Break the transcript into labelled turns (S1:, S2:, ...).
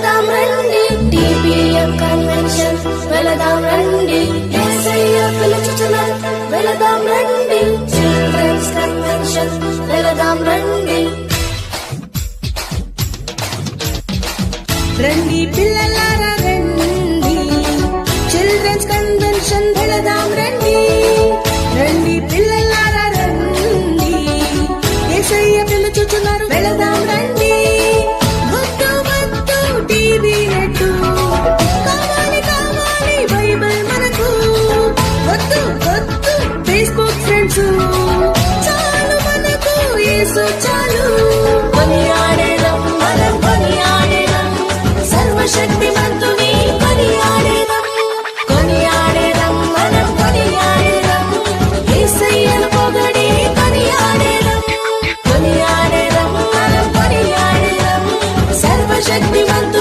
S1: వెళదాం రండి TBM convention వెళదాం రండి యేసయ్య పిలుచుచున్నాడు వెళదాం రండి చిల్డ్రన్స్ కన్వెన్షన్ వెళదాం రండి రండి పిల్లలారా రండి చిల్డ్రన్స్ కన్వెన్షన్ వెళదాం రండి రండి పిల్లలారా రండి యేసయ్య పిలుచుచున్నారు వెళదాం రండి వద్దు వద్దు టీవీ నెట్ కావాలి కావాలి బైబిల్ మనకు వద్దు వద్దు ఫేస్బుక్ ఫ్రెండ్స్ చాలు మనకు యేసు చాలు కొనియాడేదాం మనం కొనియాడేదాం సర్వశక్తిమంతుని కొనియాడేదాం కొనియాడేదాం మనం కొనియాడేదాం యేసయ్యను పొగడి కొనియాడేదాం కొనియాడేదాం మనం కొనియాడేదాం సర్వశక్తిమంతుని